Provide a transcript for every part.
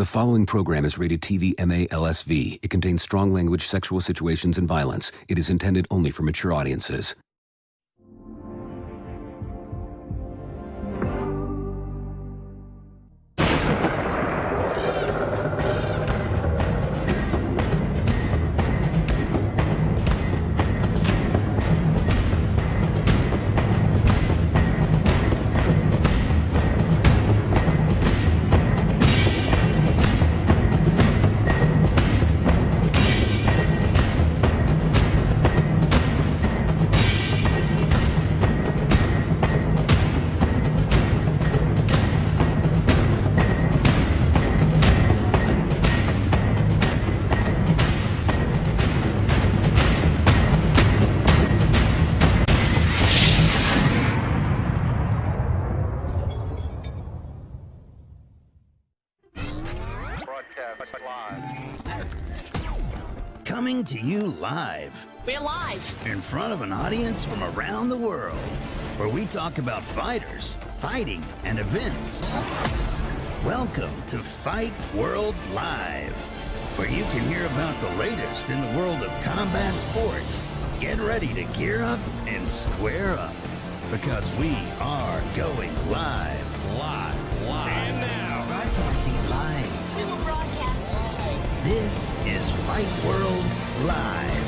The following program is rated TV MA-LSV. It contains strong language, sexual situations, and violence. It is intended only for mature audiences. Coming to you live. We're live. In front of an audience from around the world, where we talk about fighters, fighting, and events. Welcome to Fight World Live, where you can hear about the latest in the world of combat sports. Get ready to gear up and square up, because we are going live. And now, Broadcasting live. Super broadcast live. this is Fight World Live.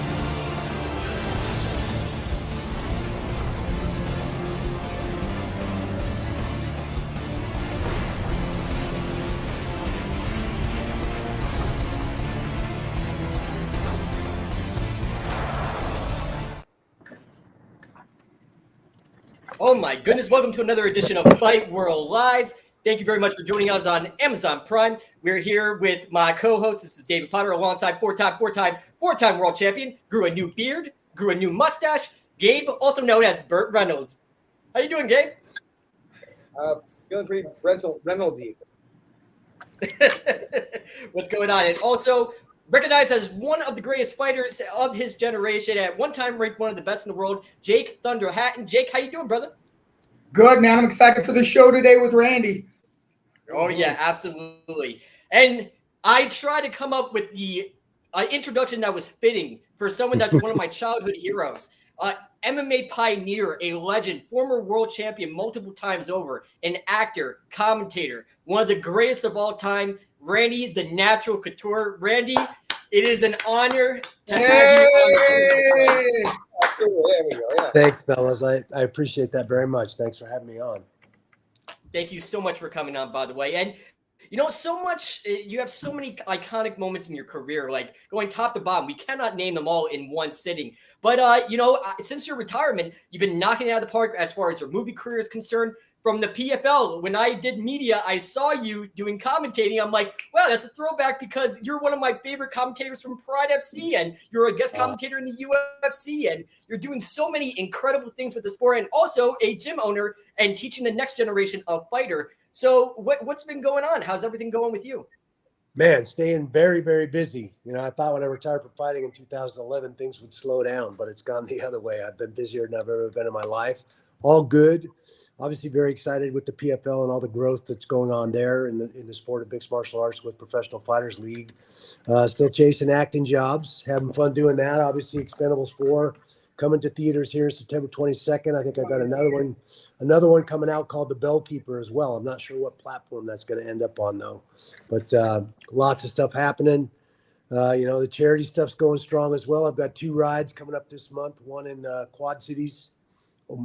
Oh my goodness, welcome to another edition of Fight World Live. Thank you very much for joining us on Amazon Prime. We're here with my co-host. This is David Potter, alongside four-time world champion, grew a new beard, grew a new mustache, Gabe, also known as Burt Reynolds. How you doing, Gabe? Feeling pretty Reynolds-y. What's going on? And also recognized as one of the greatest fighters of his generation, at one time ranked one of the best in the world, Jake Thunder Hatton. Jake, how you doing, brother? Good, man. I'm excited for the show today with Randy. Oh, yeah, absolutely. And I tried to come up with the introduction that was fitting for someone that's one of my childhood heroes. MMA pioneer, a legend, former world champion multiple times over, an actor, commentator, one of the greatest of all time, Randy the Natural Couture. Randy, it is an honor to have you on. There we go. Yeah. Thanks, fellas. I appreciate that very much. Thanks for having me on. Thank you so much for coming on, by the way. And you know, so much, you have so many iconic moments in your career, like going top to bottom. We cannot name them all in one sitting. But, you know, since your retirement, you've been knocking it out of the park as far as your movie career is concerned. From the PFL, when I did media, I saw you doing commentating. I'm like, wow, that's a throwback, because you're one of my favorite commentators from Pride FC, and you're a guest commentator in the UFC, and you're doing so many incredible things with the sport, and also a gym owner and teaching the next generation of fighter. So what's been going on? How's everything going with you? Man, staying very, very busy. You know, I thought when I retired from fighting in 2011, things would slow down, but it's gone the other way. I've been busier than I've ever been in my life. All good. Obviously very excited with the PFL and all the growth that's going on there in the sport of mixed martial arts with Professional Fighters League. Still chasing acting jobs, having fun doing that. Obviously Expendables 4 coming to theaters here September 22nd. I think I got another one coming out called The Bellkeeper as well. I'm not sure what platform that's going to end up on though, but lots of stuff happening. You know, the charity stuff's going strong as well. I've got 2 rides coming up this month, one in Quad Cities,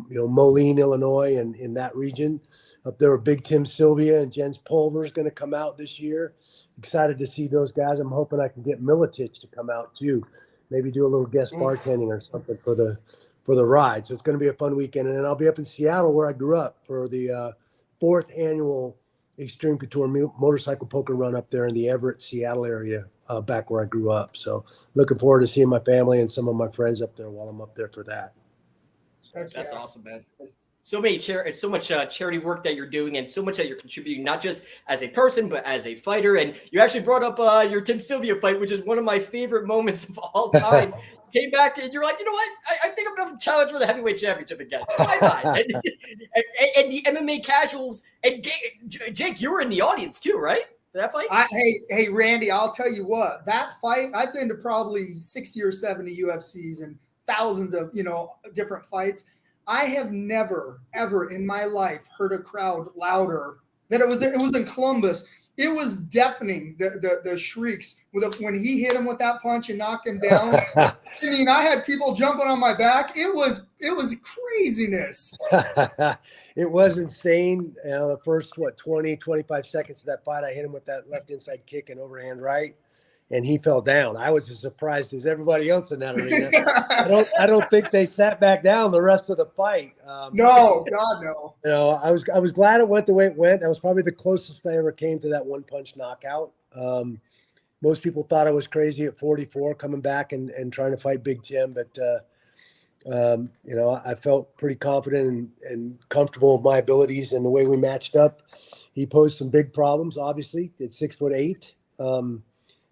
you know, Moline, Illinois, and in that region. Up there with Big Tim Sylvia and Jens Pulver is going to come out this year. Excited to see those guys. I'm hoping I can get Militich to come out too. Maybe do a little guest bartending or something for the ride. So it's going to be a fun weekend. And then I'll be up in Seattle where I grew up for the 4th annual Extreme Couture motorcycle poker run up there in the Everett, Seattle area, back where I grew up. So looking forward to seeing my family and some of my friends up there while I'm up there for that. That's awesome, man. So much charity work that you're doing, and so much that you're contributing, not just as a person, but as a fighter. And you actually brought up your Tim Sylvia fight, which is one of my favorite moments of all time. Came back and you're like, you know what? I think I'm going to challenge for the heavyweight championship again. Why not? and the MMA casuals, and Jake, you were in the audience too, right? for that fight? Hey, Randy, I'll tell you what, that fight, I've been to probably 60 or 70 UFCs and thousands of, different fights. I have never, ever in my life heard a crowd louder. It was in Columbus. It was deafening, the shrieks when he hit him with that punch and knocked him down. I mean, I had people jumping on my back. It was craziness. It was insane. The first 20, 25 seconds of that fight, I hit him with that left inside kick and overhand right, and he fell down. I was as surprised as everybody else in that arena. I don't think they sat back down the rest of the fight. No, God no. I was glad it went the way it went. That was probably the closest I ever came to that one punch knockout. Most people thought I was crazy at 44 coming back and trying to fight Big Jim, but I felt pretty confident and comfortable with my abilities and the way we matched up. He posed some big problems, obviously, at 6'8".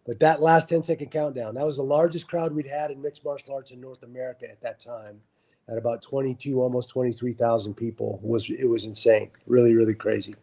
But that last 10-second countdown, that was the largest crowd we'd had in mixed martial arts in North America at that time, at about 22, almost 23,000 people. It was insane. Really, really crazy.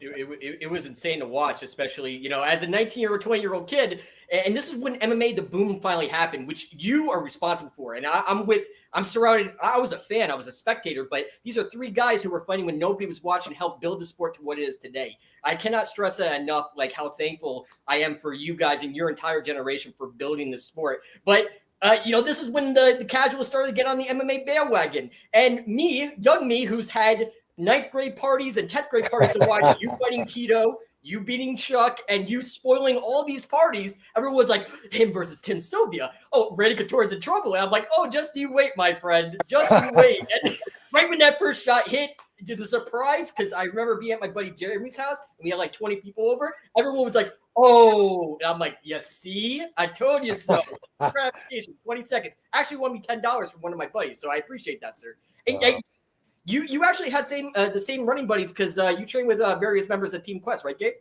It was insane to watch, especially, as a 19-year or 20-year-old kid. And this is when MMA, the boom finally happened, which you are responsible for. And I'm surrounded. I was a fan. I was a spectator. But these are three guys who were fighting when nobody was watching, helped build the sport to what it is today. I cannot stress that enough, like how thankful I am for you guys and your entire generation for building this sport. But this is when the casuals started to get on the MMA bandwagon. And young me, who's had 9th grade parties and 10th grade parties to watch you fighting Tito, you beating Chuck, and you spoiling all these parties. Everyone's like, him versus Tim Sylvia. Oh, Randy Couture's in trouble. And I'm like, oh, just you wait, my friend. Just you wait. And right when that first shot hit, the surprise, because I remember being at my buddy Jeremy's house, and we had like 20 people over. Everyone was like, oh. And I'm like, yeah, see? I told you so. Gratification, 20 seconds. Actually won me $10 from one of my buddies, so I appreciate that, sir. Wow. And you actually had the same running buddies because you trained with various members of Team Quest, right, Gabe?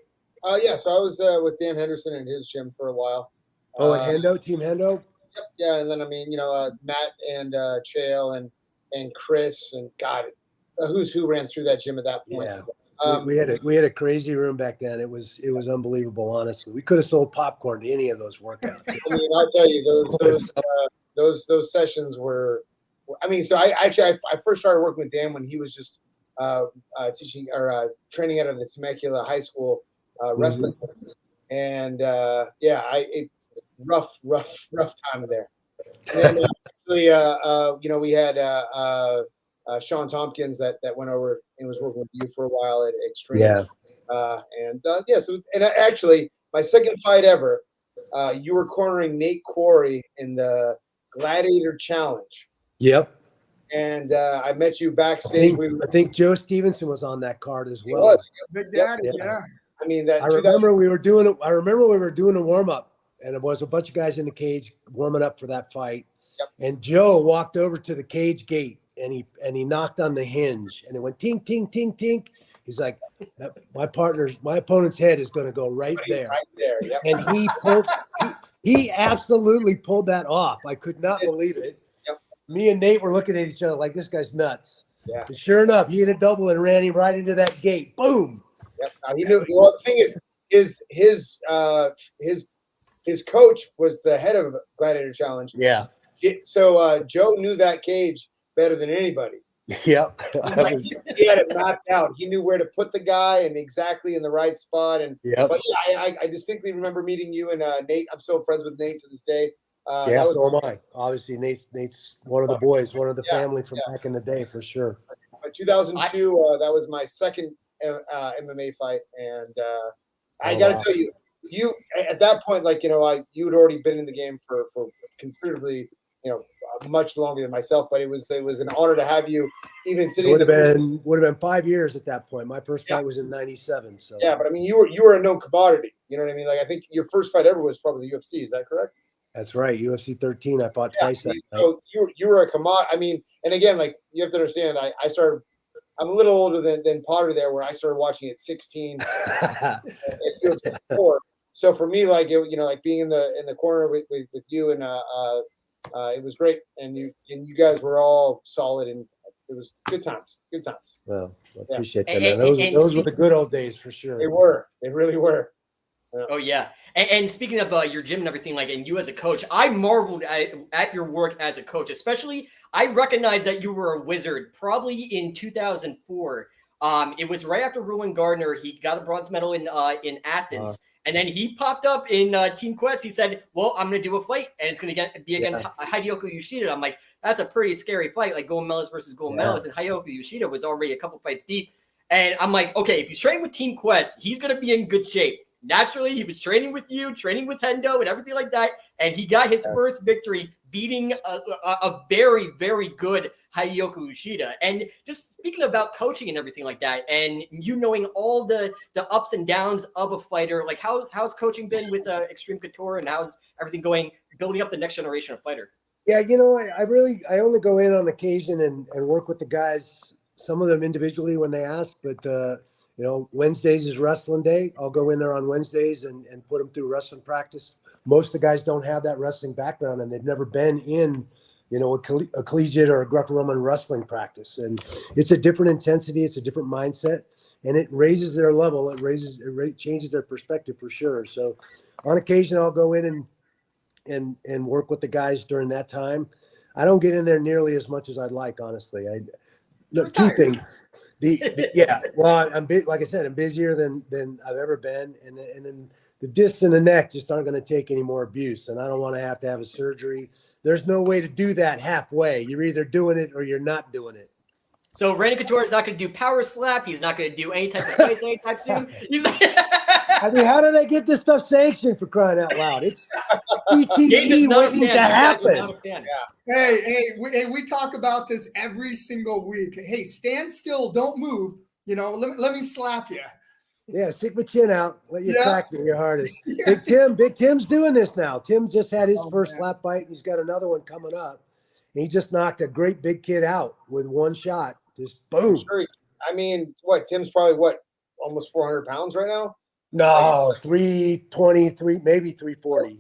Yeah, so I was with Dan Henderson in his gym for a while. Oh, at Hendo, Team Hendo? Yep, yeah, and then Matt and Chael and Chris and God, who's who ran through that gym at that point. Yeah. We had a crazy room back then. It was unbelievable, honestly. We could have sold popcorn to any of those workouts. I mean, I'll tell you, those sessions were. I mean, so I first started working with Dan when he was just teaching or training out of the Temecula High School wrestling, and rough time there. And then actually, we had Sean Tompkins that went over and was working with you for a while at Extreme. Yeah. And actually, my second fight ever, you were cornering Nate Quarry in the Gladiator Challenge. Yep. And I met you backstage. I think Joe Stevenson was on that card as well. He was. Big Daddy, yeah. I mean, I remember we were doing a warm up, and it was a bunch of guys in the cage warming up for that fight. Yep. And Joe walked over to the cage gate, and he knocked on the hinge, and it went tink tink tink tink. He's like, my opponent's head is going to go right there. Right there. Yep. And he absolutely pulled that off. I could not believe it. Me and Nate were looking at each other like, this guy's nuts. Yeah. And sure enough, he hit a double and ran him right into that gate. Boom. Yep. He knew. Well, the thing is, his coach was the head of Gladiator Challenge. Yeah. So Joe knew that cage better than anybody. Yep. He had it mapped out. He knew where to put the guy and exactly in the right spot. And but yeah, I distinctly remember meeting you and Nate. I'm still friends with Nate to this day. So am I. Obviously, Nate's one of the boys, one of the family from back in the day, for sure. 2002, that was my second MMA fight, and I got to tell you at that point, you had already been in the game for considerably, much longer than myself. But it was an honor to have you even sitting. Would have been 5 years at that point. My first fight was in '97. So yeah, but I mean, you were a known commodity. You know what I mean? Like, I think your first fight ever was probably the UFC. Is that correct? That's right. UFC 13. I fought twice. So you were a commodity. I mean, and again, like, you have to understand, I started. I'm a little older than Potter there, where I started watching at 16. At UFC 4. So for me, like, like being in the corner with you and it was great. And you guys were all solid, and It was good times. Good times. Well, I Yeah. appreciate that, And- man. and Those were the good old days for sure. They were. They really were. Oh yeah, and speaking of your gym and everything, like, and you as a coach, I marveled at your work as a coach. Especially, I recognize that you were a wizard probably in 2004. It was right after Roland Gardner. He got a bronze medal in Athens, and then he popped up in Team Quest. He said, "Well, I'm going to do a fight, and it's going to be against Hideyoko Yoshida." I'm like, "That's a pretty scary fight, like gold medalist versus gold medalist." And Hideyoko Yoshida was already a couple fights deep, and I'm like, "Okay, if he's training with Team Quest, he's going to be in good shape." Naturally, he was training with you, training with Hendo and everything like that. And he got his first victory beating a very, very good Hideyoko Yoshida. And just speaking about coaching and everything like that, and you knowing all the ups and downs of a fighter, like how's coaching been with Extreme Couture, and how's everything going, building up the next generation of fighter? Yeah, I only go in on occasion and work with the guys, some of them individually when they ask, but Wednesdays is wrestling day. I'll go in there on Wednesdays and put them through wrestling practice. Most of the guys don't have that wrestling background, and they've never been in, a collegiate or a Greco-Roman wrestling practice. And it's a different intensity. It's a different mindset, and it raises their level. It changes their perspective for sure. So on occasion, I'll go in and work with the guys during that time. I don't get in there nearly as much as I'd like, honestly. Look, two things. Well, like I said, I'm busier than I've ever been, and then the disc and the neck just aren't going to take any more abuse, and I don't want to have a surgery. There's no way to do that halfway. You're either doing it or you're not doing it. So Randy Couture is not going to do power slap. He's not going to do any type of fights anytime soon. He's like, I mean, how did I get this stuff sanctioned, for crying out loud? It's ETE waiting to happen. Hey, we talk about this every single week. Hey, stand still, don't move. Let me slap you. Yeah, stick my chin out. Let you attack me your hardest. Big Tim's doing this now. Tim just had his first slap fight, and he's got another one coming up. He just knocked a great big kid out with one shot. Just boom. Sure. I mean, Tim's probably almost 400 pounds right now? No, 323, maybe 340.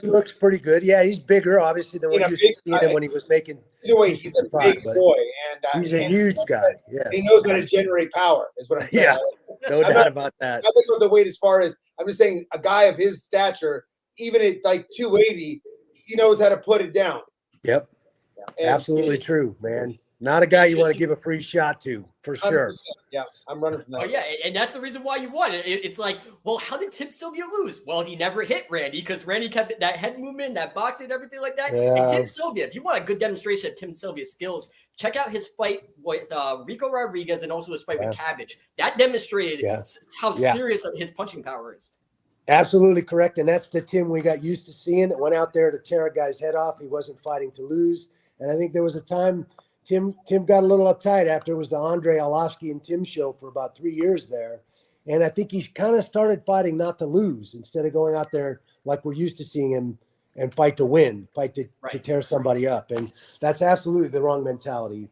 He looks pretty good. Yeah, he's bigger, obviously, than what you used to see him when he was making. Either way, he's a big boy, and he's a huge guy. Yeah, he knows how to generate power. Is what I'm saying. Yeah, no doubt about that. Nothing about the weight as far as I'm just saying, a guy of his stature, even at like 280, he knows how to put it down. Yep, absolutely true, man. Not a guy you want to give a free shot to, for sure. Yeah, I'm running from that. Oh, yeah, and that's the reason why you won. It's like, well, how did Tim Sylvia lose? Well, he never hit Randy because Randy kept that head movement, that boxing, and everything like that. Yeah. And Tim Sylvia, if you want a good demonstration of Tim Sylvia's skills, check out his fight with Rico Rodriguez and also his fight with Cabbage. That demonstrated how serious his punching power is. Absolutely correct, and that's the Tim we got used to seeing that went out there to tear a guy's head off. He wasn't fighting to lose, and I think there was a time Tim got a little uptight after it was the Andre Arlovsky and Tim show for about 3 years there. And I think he kind of started fighting not to lose instead of going out there like we're used to seeing him and fight to win, fight to tear somebody up. And that's absolutely the wrong mentality.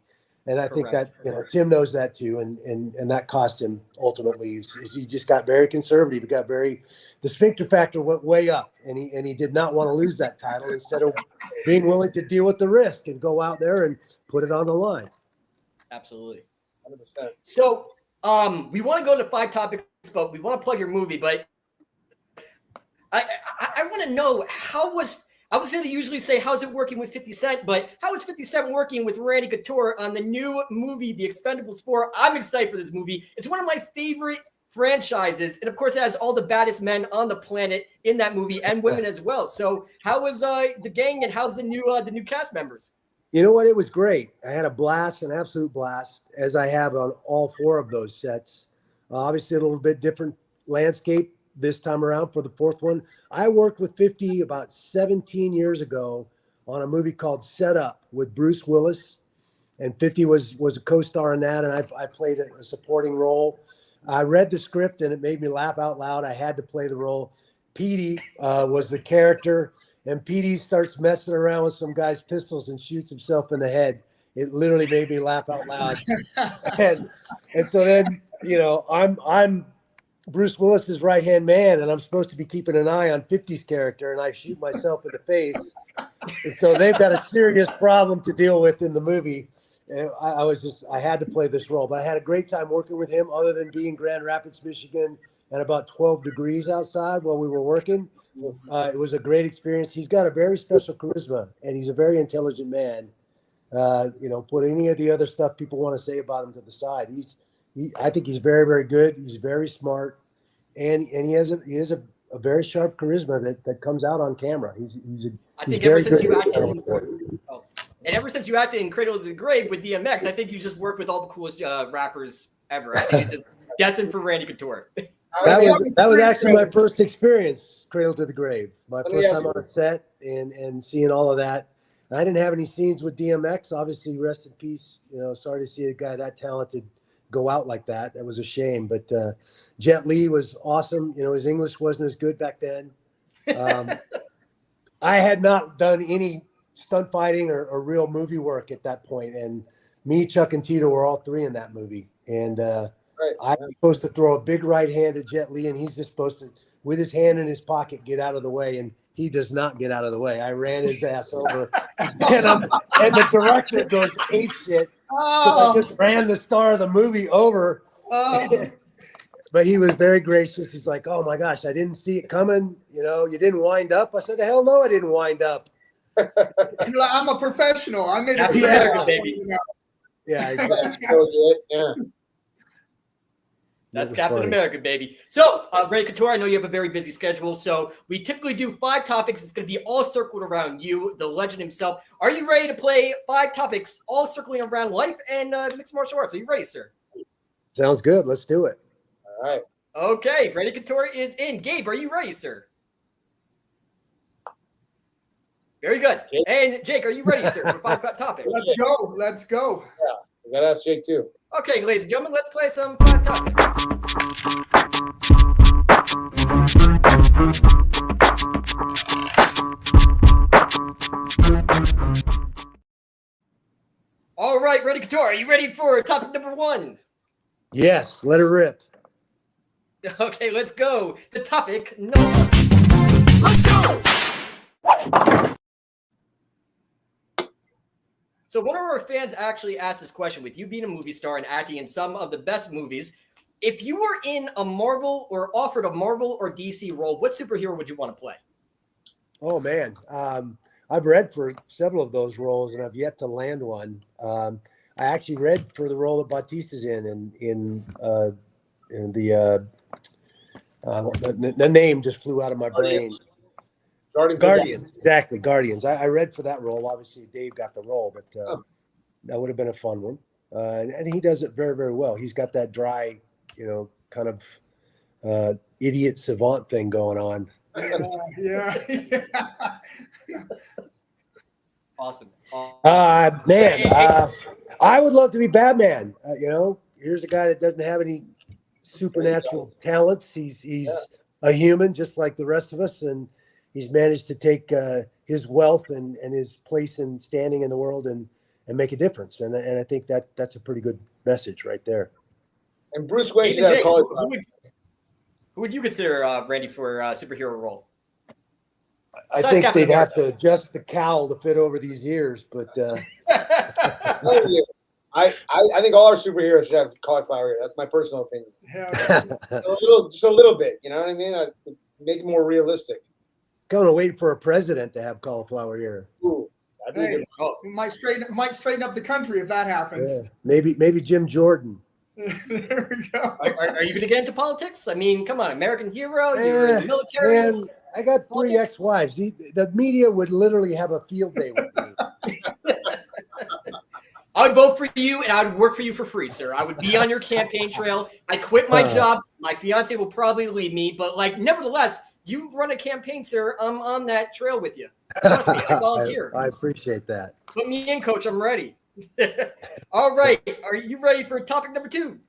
And I think that, Tim knows that too. And that cost him ultimately. He just got very conservative. He got the sphincter factor went way up, and he did not want to lose that title instead of being willing to deal with the risk and go out there and put it on the line. Absolutely. 100%. So we want to go to 5 topics, but we want to plug your movie. But I want to know, I was going to usually say, how's it working with 50 Cent? But how is 50 Cent working with Randy Couture on the new movie, The Expendables 4? I'm excited for this movie. It's one of my favorite franchises. And, of course, it has all the baddest men on the planet in that movie and women as well. So how was the gang, and how's the new cast members? You know what? It was great. I had a blast, an absolute blast, as I have on all 4 of those sets. Obviously, a little bit different landscape this time around for the 4th one. I worked with 50 about 17 years ago on a movie called Set Up with Bruce Willis, and 50 was a co-star in that, and I played a supporting role. I read the script, and it made me laugh out loud. I had to play the role. Petey was the character, and Petey starts messing around with some guy's pistols and shoots himself in the head. It literally made me laugh out loud. and so then, I'm Bruce Willis's right-hand man, and I'm supposed to be keeping an eye on 50's character, and I shoot myself in the face. And so they've got a serious problem to deal with in the movie. I had to play this role, but I had a great time working with him. Other than being Grand Rapids, Michigan, at about 12 degrees outside while we were working, it was a great experience. He's got a very special charisma, and he's a very intelligent man. Put any of the other stuff people want to say about him to the side. I think he's very, very good. He's very smart, and he has a very sharp charisma that comes out on camera. I think ever since you acted, and ever since you acted in Cradle to the Grave with DMX, I think you just worked with all the coolest rappers ever. I think it's just destined for Randy Couture. That was actually my first experience, Cradle to the Grave. My first time on a set and seeing all of that. I didn't have any scenes with DMX. Obviously, rest in peace. Sorry to see a guy that talented go out like that. That was a shame. But Jet Li was awesome. His English wasn't as good back then. I had not done any stunt fighting or real movie work at that point. And me, Chuck, and Tito were all three in that movie. And I was supposed to throw a big right hand at Jet Li, and he's just supposed to, with his hand in his pocket, get out of the way. And he does not get out of the way. I ran his ass over. and the director goes ape shit. I just ran the star of the movie over. But he was very gracious. He's like, oh, my gosh, I didn't see it coming. You didn't wind up. I said, hell no, I didn't wind up. I'm a professional. I made it. Yeah, baby. Yeah, exactly. Yeah. That's Captain funny. America, baby. So, Randy Couture, I know you have a very busy schedule, so we typically do 5 topics. It's going to be all circled around you, the legend himself. Are you ready to play 5 topics, all circling around life and mixed martial arts? Are you ready, sir? Sounds good. Let's do it. All right. Okay, Randy Couture is in. Gabe, are you ready, sir? Very good. Jake. And Jake, are you ready, sir, for 5 topics? Let's go. Let's go. Yeah, we got to ask Jake, too. Okay, ladies and gentlemen, let's play some 5 topics. All right, Randy Couture, are you ready for topic number 1? Yes, let it rip. Okay, let's go. The topic number 1. Let's go! So one of our fans actually asked this question, with you being a movie star and acting in some of the best movies, if you were in a Marvel or offered a Marvel or DC role, what superhero would you want to play? Oh, man. I've read for several of those roles, and I've yet to land one. I actually read for the role that Bautista's in the name just flew out of my brain. Guardians, exactly. Guardians. I read for that role. Obviously, Dave got the role, but that would have been a fun one. And he does it very, very well. He's got that dry, kind of idiot savant thing going on. Yeah. Awesome. Man, I would love to be Batman. Here's a guy that doesn't have any supernatural talents. He's a human just like the rest of us, and he's managed to take his wealth and his place and standing in the world and make a difference. And I think that's a pretty good message right there. And Bruce Wayne should have called. Who would you consider Randy for a superhero role? I think Captain they'd America. Have to adjust the cowl to fit over these ears, but I think all our superheroes should have cauliflower ear. That's my personal opinion. Yeah. just a little bit. You know what I mean? Make it more realistic. Kind of waiting for a president to have cauliflower ear. Ooh, hey, might straighten up the country if that happens. Yeah. Maybe Jim Jordan. There we go. Are you going to get into politics? I mean, come on, American hero. You're in the military. Man, I got 3 ex-wives. The media would literally have a field day with me. I would vote for you, and I would work for you for free, sir. I would be on your campaign trail. I quit my job. My fiance will probably leave me, but nevertheless, you run a campaign, sir. I'm on that trail with you. Trust me, I volunteer. I appreciate that. Put me in, coach. I'm ready. All right. Are you ready for topic number 2?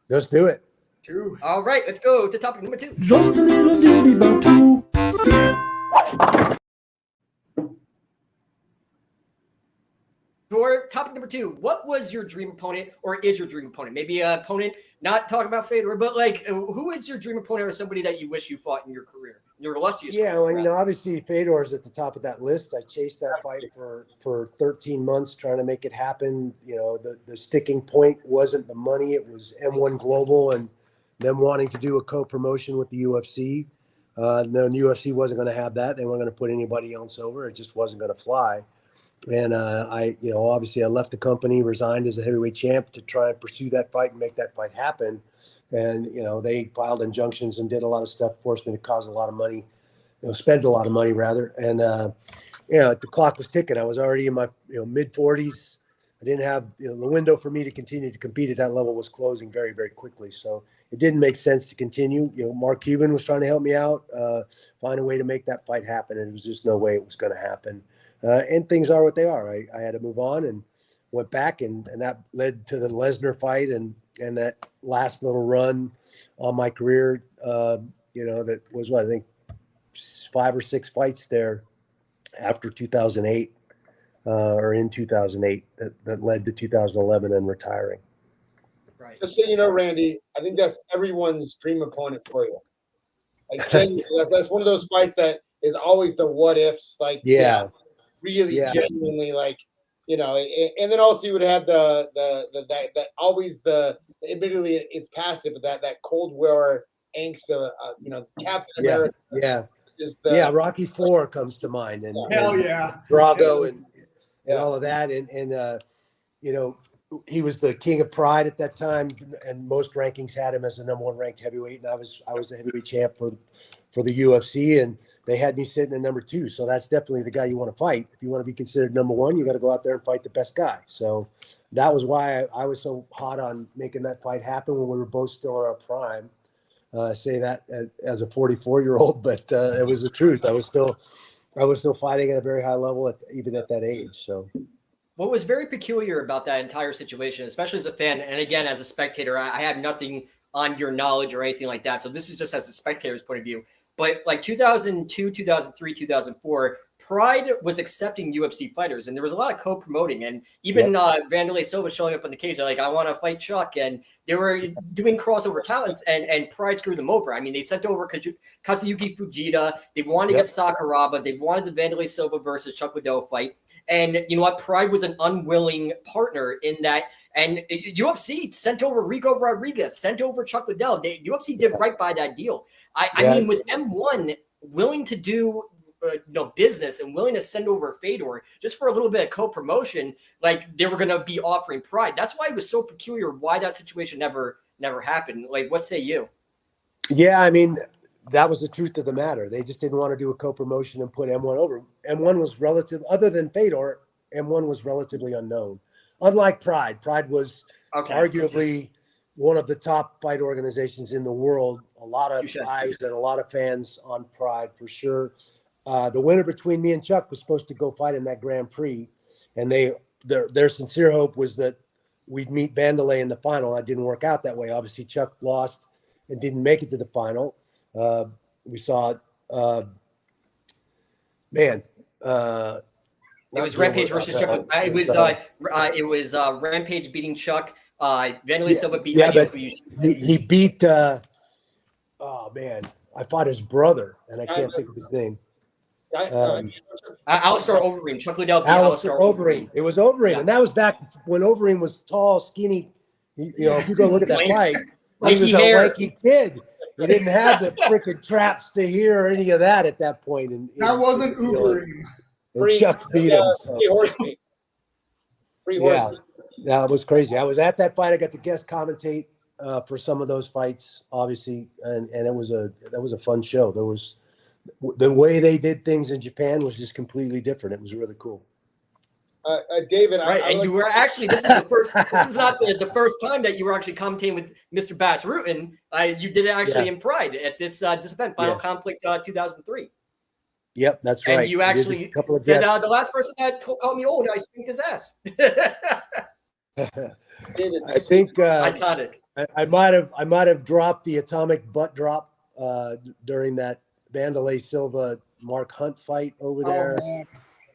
Let's do it. 2. All right. Let's go to topic number 2. Just a little ditty about 2. Your topic number 2. What was your dream opponent, or is your dream opponent? Maybe an opponent, not talking about FIGHTWORLD, but who is your dream opponent or somebody that you wish you fought in your career? your illustrious Yeah, career. well, you know, obviously Fedor's at the top of that list. I chased that fight for 13 months trying to make it happen. You know, the sticking point wasn't the money; it was M1 Global and them wanting to do a co-promotion with the UFC. No, the UFC wasn't going to have that. They weren't going to put anybody else over. It just wasn't going to fly. And you know, obviously I left the company, resigned as a heavyweight champ to try and pursue that fight and make that fight happen. And, you know, they filed injunctions and did a lot of stuff, forced me to cause a lot of money, spend a lot of money rather. And, you know, the clock was ticking. I was already in my, mid 40s. I didn't have, the window for me to continue to compete at that level was closing very, very quickly. So it didn't make sense to continue. You know, Mark Cuban was trying to help me out, find a way to make that fight happen. And there was just no way it was going to happen. And things are what they are. I had to move on and went back, and that led to the Lesnar fight and that last little run on my career. That was I think 5 or 6 fights there after 2008 or in 2008 that led to 2011 and retiring. Right. Just so you know, Randy, I think that's everyone's dream opponent for you. Like genuinely, that's one of those fights that is always the what ifs. Like really genuinely like, and then also you would have that always admittedly it's past it, but that Cold War angst of Captain America. Rocky IV comes to mind, and hell yeah, Drago and all of that, and he was the king of Pride at that time, and most rankings had him as the #1 ranked heavyweight, and I was the heavyweight champ for the UFC, and they had me sitting at #2. So that's definitely the guy you want to fight. If you want to be considered #1, you got to go out there and fight the best guy. So that was why I was so hot on making that fight happen when we were both still in our prime. I say that as a 44-year-old, but it was the truth. I was still fighting at a very high level even at that age. So what was very peculiar about that entire situation, especially as a fan, and again, as a spectator, I have nothing on your knowledge or anything like that. So this is just as a spectator's point of view. But like 2002, 2003, 2004, Pride was accepting UFC fighters, and there was a lot of co-promoting, and even Vanderlei Silva showing up on the cage, like, I want to fight Chuck, and they were doing crossover talents, and Pride screwed them over. I mean, they sent over Katsuyuki Fujita, they wanted to get Sakuraba, they wanted the Vanderlei Silva versus Chuck Liddell fight, and you know what? Pride was an unwilling partner in that, and UFC sent over Rico Rodriguez, sent over Chuck Liddell. UFC did right by that deal. I mean, with M1 willing to do business and willing to send over Fedor just for a little bit of co-promotion, like they were going to be offering Pride. That's why it was so peculiar why that situation never happened. Like, what say you? Yeah, I mean, that was the truth of the matter. They just didn't want to do a co-promotion and put M1 over. M1 was other than Fedor, M1 was relatively unknown. Unlike Pride. Pride was arguably one of the top fight organizations in the world. A lot of eyes and a lot of fans on Pride for sure. The winner between me and Chuck was supposed to go fight in that Grand Prix, and their sincere hope was that we'd meet Vanderlei in the final. That didn't work out that way. Obviously, Chuck lost and didn't make it to the final. We saw, it was Rampage versus Chuck. It was Rampage beating Chuck. Vanderlei Silva beat. But he beat. I fought his brother, and I can't think of his name. Alistair Overeem. Chuck Liddell beat Alistair Overeem. It was Overeem, and that was back when Overeem was tall, skinny. If you go look at that fight, he was a lanky kid. He didn't have the freaking traps to hear any of that at that point. And that wasn't Overeem. Chuck beat him. Free horse meat. That was crazy. I was at that fight. I got to guest commentate for some of those fights, obviously, and that was a fun show. There was the way they did things in Japan was just completely different. It was really cool. David, and you were actually this is not the first time that you were actually commentating with Mr. Bass Rutten. You did it actually in Pride at this event, Final Conflict 2003. Yep, that's right. And you actually said the last person that called me old, I spanked his ass. I think iconic. I might have dropped the atomic butt drop during that Vanderlei Silva Mark Hunt fight over there.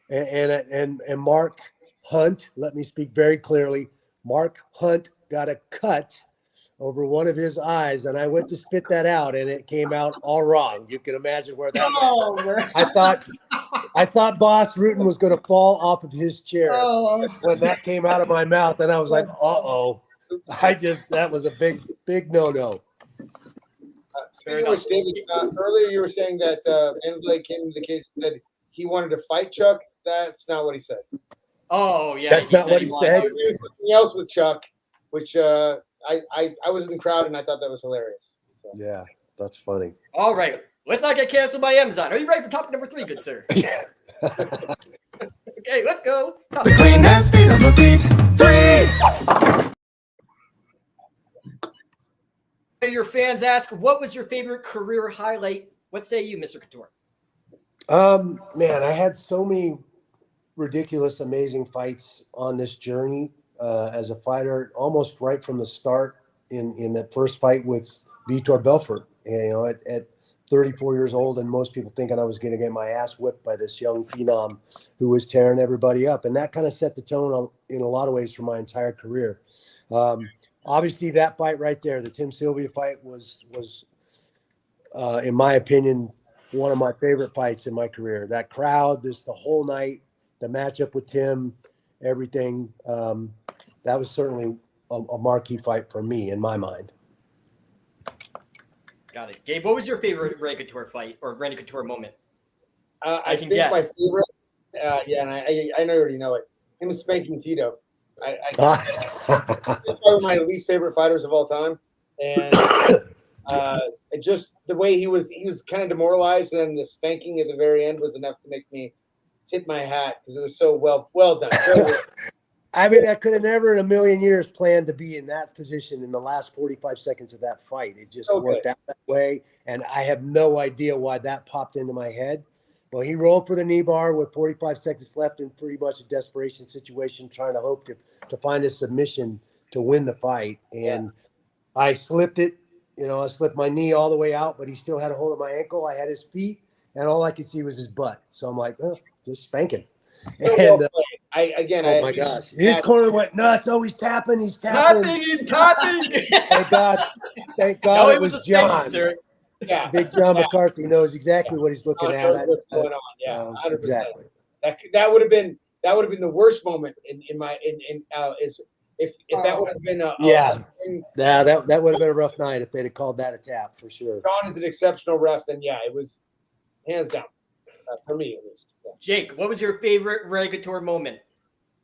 And Mark Hunt, let me speak very clearly. Mark Hunt got a cut over one of his eyes, and I went to spit that out, and it came out all wrong. You can imagine where that went. Man. I thought Boss Rutan was going to fall off of his chair when that came out of my mouth, and I was like, "Uh-oh!" That was a big no-no. Speaking of which, David, earlier you were saying that Mandalay came into the cage and said he wanted to fight Chuck. That's not what he said. Oh yeah, That's not what he said. He was something else with Chuck, which I was in the crowd and I thought that was hilarious. So. Yeah, that's funny. All right, let's not get canceled by Amazon. Are you ready for topic number 3, good sir? Yeah. Okay, let's go. The queen has feet of a beat. 3. Your fans ask, what was your favorite career highlight? What say you, Mr. Couture? Man, I had so many ridiculous, amazing fights on this journey as a fighter, almost right from the start in that first fight with Vitor Belfort. And, at 34 years old, and most people thinking I was going to get my ass whipped by this young phenom who was tearing everybody up. And that kind of set the tone in a lot of ways for my entire career. Obviously, that fight right there, the Tim Sylvia fight, was in my opinion, one of my favorite fights in my career. That crowd, the whole night, the matchup with Tim, everything. That was certainly a marquee fight for me in my mind. Got it. Gabe, what was your favorite Randy Couture fight or Randy Couture moment? I can think guess. my favorite, and I know you already know it. Him spanking Tito. He's probably my least favorite fighters of all time, and just the way he was kind of demoralized, and the spanking at the very end was enough to make me tip my hat because it was so well done. I mean, I could have never in a million years planned to be in that position in the last 45 seconds of that fight. It just worked out that way, and I have no idea why that popped into my head. Well, he rolled for the knee bar with 45 seconds left in pretty much a desperation situation, trying to hope to find a submission to win the fight. And I slipped it. I slipped my knee all the way out, but he still had a hold of my ankle. I had his feet, and all I could see was his butt. So I'm like, just spanking. And oh my gosh, his corner went nuts. Oh, he's tapping. He's tapping. Thank God. No, it was John. Sir. Yeah, Big John McCarthy knows exactly what he's looking at. What's going on? Yeah, 100%. Exactly. That would have been the worst moment if that would have been that would have been a rough night if they'd have called that a tap for sure. John is an exceptional ref, and it was hands down for me at least. Yeah. Jake, what was your favorite Randy Couture moment?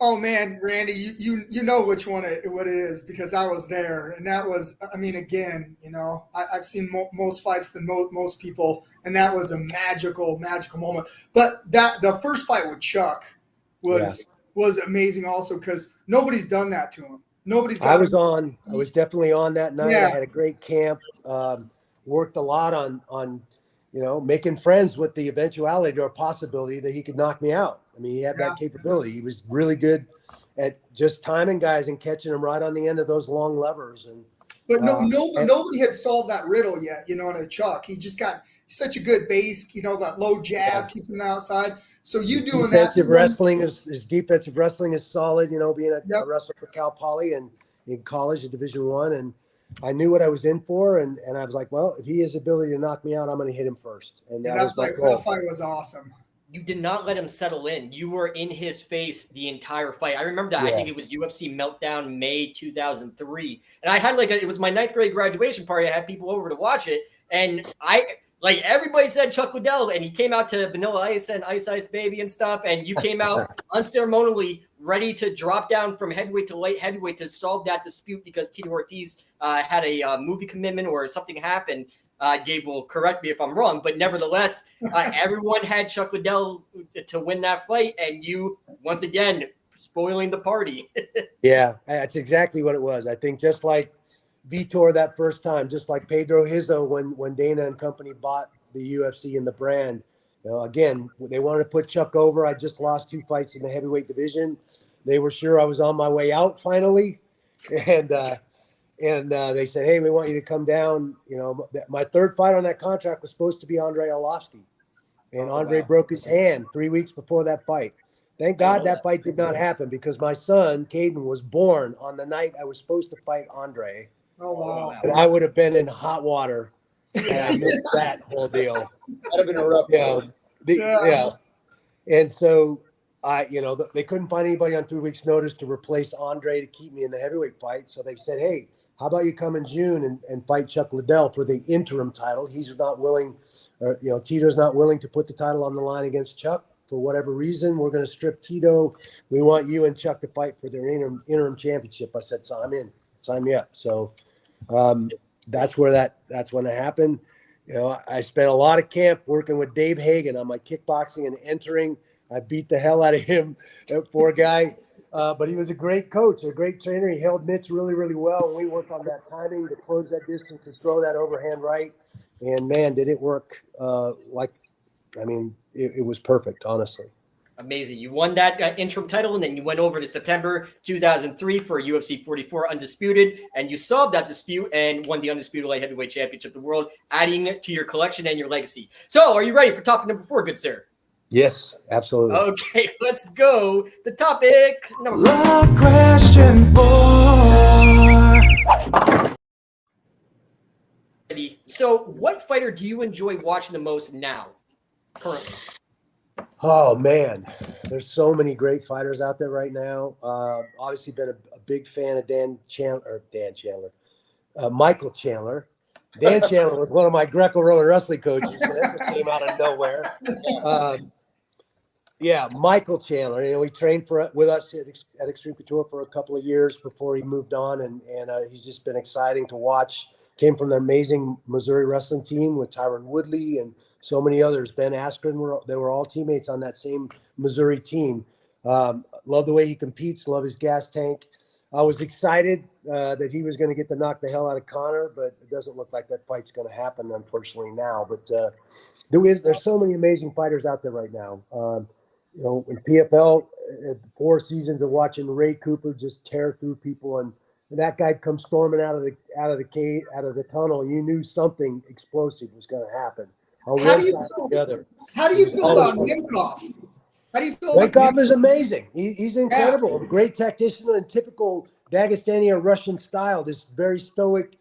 Oh man, Randy, you know what it is because I was there, and that was, I mean, again, I've seen most fights than most people, and that was a magical moment. But the first fight with Chuck was amazing also because nobody's done that to him. I was definitely on that night. I had a great camp. Worked a lot on making friends with the eventuality or possibility that he could knock me out. I mean, he had that capability. He was really good at just timing guys and catching them right on the end of those long levers. But nobody had solved that riddle yet, to Chuck. He just got such a good base, that low jab keeps him outside. So you doing defensive wrestling his defensive wrestling is solid, being a wrestler for Cal Poly and in college at Division I. And I knew what I was in for, and I was like, well, if he has the ability to knock me out, I'm going to hit him first. And that was my goal. That fight was awesome. You did not let him settle in. You were in his face the entire fight. I remember that. I think it was UFC Meltdown May 2003. And I had it was my 9th grade graduation party. I had people over to watch it. And everybody said Chuck Liddell, and he came out to Vanilla Ice and Ice Ice Baby and stuff. And you came out unceremonially ready to drop down from heavyweight to light heavyweight to solve that dispute because Tito Ortiz had a movie commitment or something happened. Gabe will correct me if I'm wrong, but nevertheless, everyone had Chuck Liddell to win that fight, and you, once again, spoiling the party. Yeah, that's exactly what it was. I think just like Vitor that first time, just like Pedro Hizzo when Dana and company bought the UFC and the brand. Again, they wanted to put Chuck over. I just lost 2 fights in the heavyweight division. They were sure I was on my way out finally, and they said, hey, we want you to come down. My 3rd fight on that contract was supposed to be Andrei Arlovski. And Andre broke his hand 3 weeks before that fight. Thank God that fight did not happen because my son, Caden, was born on the night I was supposed to fight Andre. Oh wow. And I would have been in hot water had I missed that whole deal. That'd have been a rough one. Yeah. And so they couldn't find anybody on 3 weeks' notice to replace Andre to keep me in the heavyweight fight. So they said, hey, how about you come in June and fight Chuck Liddell for the interim title? He's not willing, Tito's not willing to put the title on the line against Chuck for whatever reason. We're going to strip Tito. We want you and Chuck to fight for their interim championship. I said, so I'm in. Sign me up. So that's when it happened. I spent a lot of camp working with Dave Hagen on my kickboxing and entering. I beat the hell out of him, that poor guy. But he was a great coach, a great trainer. He held mitts really, really well. And we worked on that timing to close that distance and throw that overhand right. And, man, did it work it was perfect, honestly. Amazing. You won that interim title, and then you went over to September 2003 for UFC 44 Undisputed, and you solved that dispute and won the Undisputed Light Heavyweight Championship of the world, adding to your collection and your legacy. So are you ready for topic number 4, good sir? Yes, absolutely. Okay, let's go. The topic number 4. Love question 4. So what fighter do you enjoy watching the most now, currently? Oh, man, there's so many great fighters out there right now. Obviously been a big fan of Michael Chandler. Dan Chandler was one of my Greco-Roman wrestling coaches. So that just came out of nowhere. Michael Chandler. He trained with us at Extreme Couture for a couple of years before he moved on, and he's just been exciting to watch. Came from the amazing Missouri wrestling team with Tyron Woodley and so many others. Ben Askren, they were all teammates on that same Missouri team. Love the way he competes. Love his gas tank. I was excited that he was going to get to knock the hell out of Conor, but it doesn't look like that fight's going to happen, unfortunately, now. But there's so many amazing fighters out there right now. In PFL, 4 seasons of watching Ray Cooper just tear through people, and that guy comes storming out of the tunnle, and you knew something explosive was going to happen. How do you feel about Minkoff? How do you feel? Minkoff is amazing. He's incredible. Yeah. Great tactician in typical Dagestani or Russian style. This very stoic,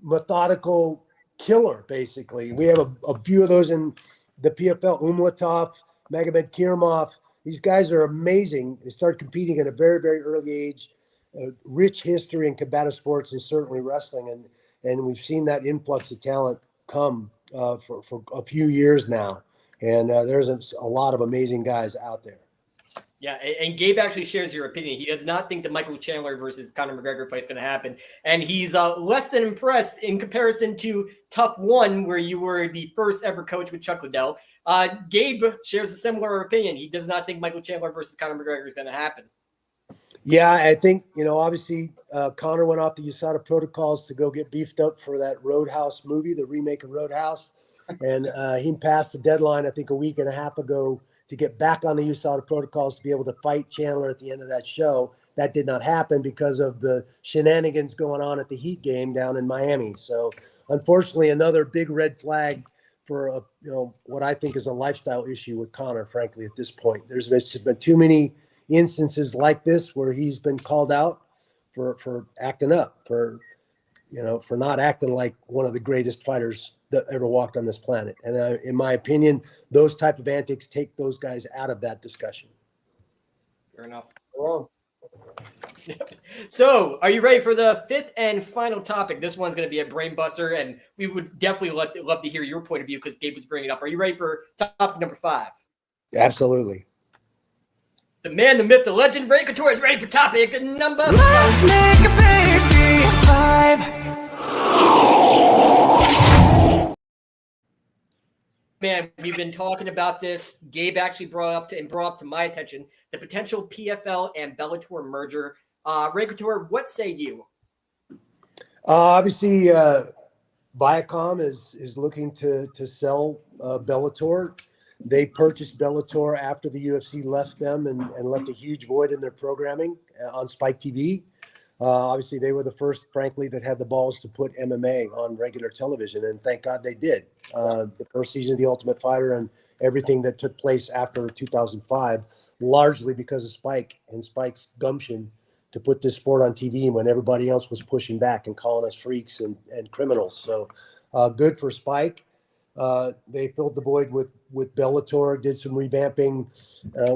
methodical killer. Basically, we have a few of those in the PFL. Umlatov, Magomed Kirimov. These guys are amazing. They started competing at a very, very early age. Rich history in combative sports and certainly wrestling, and we've seen that influx of talent come for a few years now, and there's a lot of amazing guys out there. Yeah, and Gabe actually shares your opinion. He does not think the Michael Chandler versus Conor McGregor fight is going to happen, and he's less than impressed in comparison to Tough One, where you were the first ever coach with Chuck Liddell. Gabe shares a similar opinion. He does not think Michael Chandler versus Conor McGregor is going to happen. Yeah, I think, obviously Conor went off the USADA protocols to go get beefed up for that Roadhouse movie, the remake of Roadhouse. And he passed the deadline, I think, a week and a half ago to get back on the USADA protocols to be able to fight Chandler at the end of that show. That did not happen because of the shenanigans going on at the Heat game down in Miami. So, unfortunately, another big red flag for what I think is a lifestyle issue with Conor, frankly, at this point. There's been too many instances like this where he's been called out for acting up, for not acting like one of the greatest fighters that ever walked on this planet. And in my opinion, those type of antics take those guys out of that discussion. Fair enough. Wrong. So, are you ready for the 5th and final topic? This one's going to be a brain buster, and we would definitely love to hear your point of view because Gabe was bringing it up. Are you ready for topic number 5? Absolutely. The man, the myth, the legend, Ray Couture is ready for topic number 5. Let's make a baby 5. Man, we've been talking about this. Gabe actually brought up to my attention the potential PFL and Bellator merger. Ray Couture, what say you? Obviously, Viacom is looking to sell Bellator. They purchased Bellator after the UFC left them and left a huge void in their programming on Spike TV. Obviously, they were the first, frankly, that had the balls to put MMA on regular television, and thank God they did. The first season of The Ultimate Fighter and everything that took place after 2005, largely because of Spike and Spike's gumption to put this sport on TV when everybody else was pushing back and calling us freaks and criminals. So good for Spike. They filled the void with Bellator, did some revamping,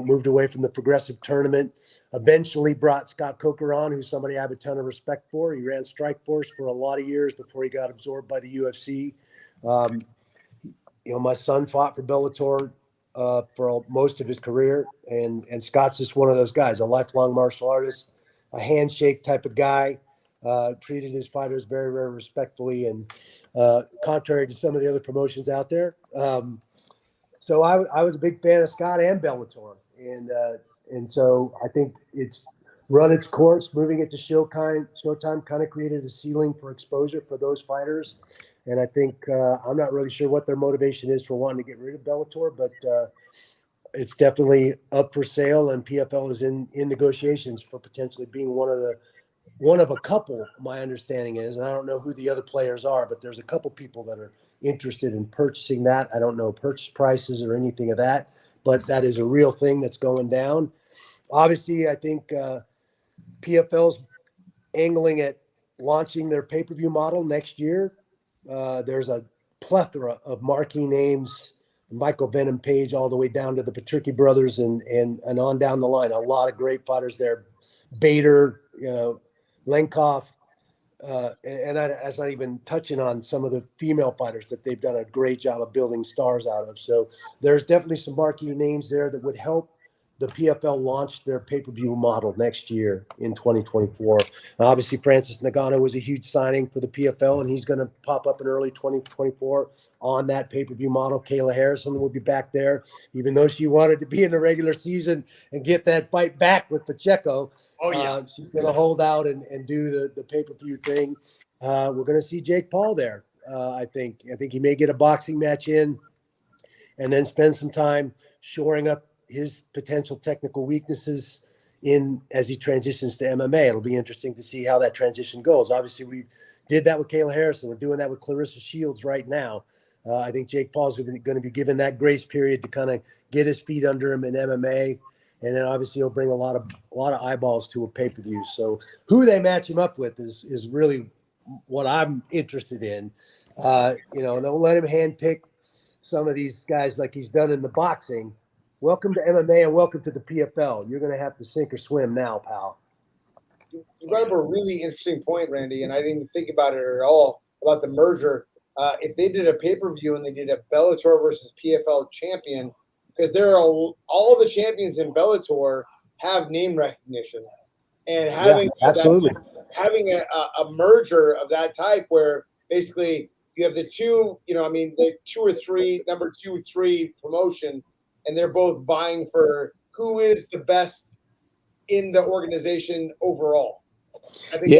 moved away from the progressive tournament, eventually brought Scott Coker on, who's somebody I have a ton of respect for. He ran Strikeforce for a lot of years before he got absorbed by the UFC. My son fought for Bellator for most of his career, and Scott's just one of those guys, a lifelong martial artist, a handshake type of guy. Treated his fighters very, very respectfully, and contrary to some of the other promotions out there. So I was a big fan of Scott and Bellator, and so I think it's run its course. Moving it to Showtime kind of created a ceiling for exposure for those fighters, and I think I'm not really sure what their motivation is for wanting to get rid of Bellator, but it's definitely up for sale, and PFL is in negotiations for potentially being one of a couple, my understanding is, and I don't know who the other players are, but there's a couple people that are interested in purchasing that. I don't know purchase prices or anything of that, but that is a real thing that's going down. Obviously, I think PFL's angling at launching their pay-per-view model next year. There's a plethora of marquee names, Michael Venom Page all the way down to the Patricky brothers and on down the line. A lot of great fighters there. Bader, Lenkoff, and that's not even touching on some of the female fighters that they've done a great job of building stars out of. So there's definitely some marquee names there that would help the PFL launch their pay-per-view model next year in 2024. And obviously, Francis Ngannou was a huge signing for the PFL, and he's going to pop up in early 2024 on that pay-per-view model. Kayla Harrison will be back there, even though she wanted to be in the regular season and get that fight back with Pacheco. Oh, yeah. She's going to hold out and do the pay-per-view thing. We're going to see Jake Paul there, I think. I think he may get a boxing match in and then spend some time shoring up his potential technical weaknesses as he transitions to MMA. It'll be interesting to see how that transition goes. Obviously, we did that with Kayla Harrison. We're doing that with Clarissa Shields right now. I think Jake Paul's going to be given that grace period to kind of get his feet under him in MMA. And then obviously he'll bring a lot of eyeballs to a pay-per-view. So who they match him up with is really what I'm interested in. They'll let him handpick some of these guys like he's done in the boxing. Welcome to MMA and welcome to the PFL. You're going to have to sink or swim now, pal. You brought up a really interesting point, Randy, and I didn't even think about it at all, about the merger. If they did a pay-per-view and they did a Bellator versus PFL champion, because there are all the champions in Bellator have name recognition, and having a merger of that type where basically you have the two, the 2 or 3, number 2 or 3 promotion, and they're both vying for who is the best in the organization overall. I think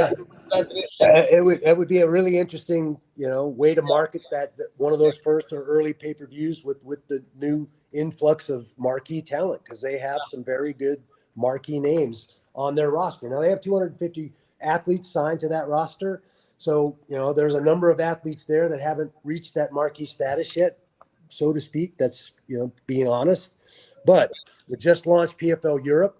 that's an interesting. It would be a really interesting, way to market that one of those first or early pay-per-views with the new influx of marquee talent, because they have some very good marquee names on their roster. Now they have 250 athletes signed to that roster. So, there's a number of athletes there that haven't reached that marquee status yet, so to speak. That's, being honest. But we just launched PFL Europe.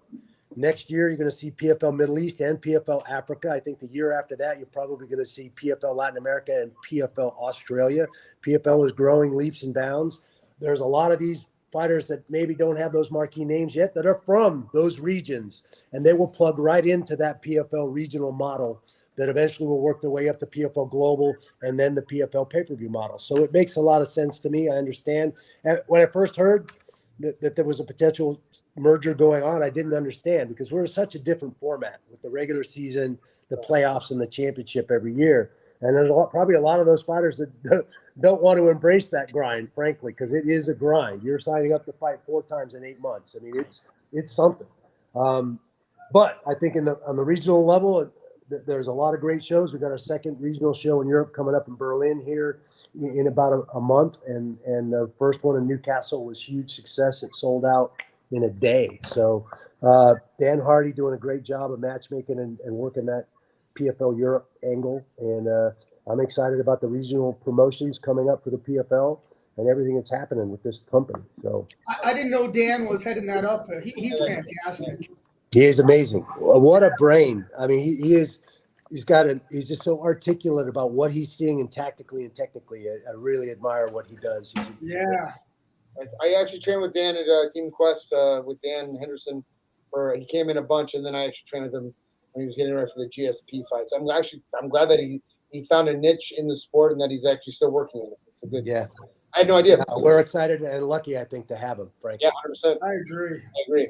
Next year, you're going to see PFL Middle East and PFL Africa. I think the year after that, you're probably going to see PFL Latin America and PFL Australia. PFL is growing leaps and bounds. There's a lot of these fighters that maybe don't have those marquee names yet that are from those regions, and they will plug right into that PFL regional model that eventually will work their way up to PFL Global and then the PFL pay-per-view model. So it makes a lot of sense to me. I understand. And when I first heard that there was a potential merger going on, I didn't understand, because we're in such a different format with the regular season, the playoffs, and the championship every year. And there's probably a lot of those fighters that don't want to embrace that grind, frankly, because it is a grind. You're signing up to fight 4 times in 8 months. I mean, it's something. But I think on the regional level, there's a lot of great shows. We've got our second regional show in Europe coming up in Berlin here in about a month. And the first one in Newcastle was huge success. It sold out in a day. So Dan Hardy doing a great job of matchmaking and working that PFL Europe angle. And I'm excited about the regional promotions coming up for the PFL and everything that's happening with this company. So I didn't know Dan was heading that up. He's fantastic. He is amazing. What a brain. I mean, he's just so articulate about what he's seeing and tactically and technically. I really admire what he does. Yeah. I actually trained with Dan at Team Quest with Dan Henderson, where he came in a bunch, and then I actually trained with him when he was getting ready for the GSP fights. I'm glad that he found a niche in the sport and that he's actually still working in it. It's a good. Yeah. I had no idea. Yeah, we're excited and lucky, I think, to have him, frankly. Yeah, 100%. I agree. I agree.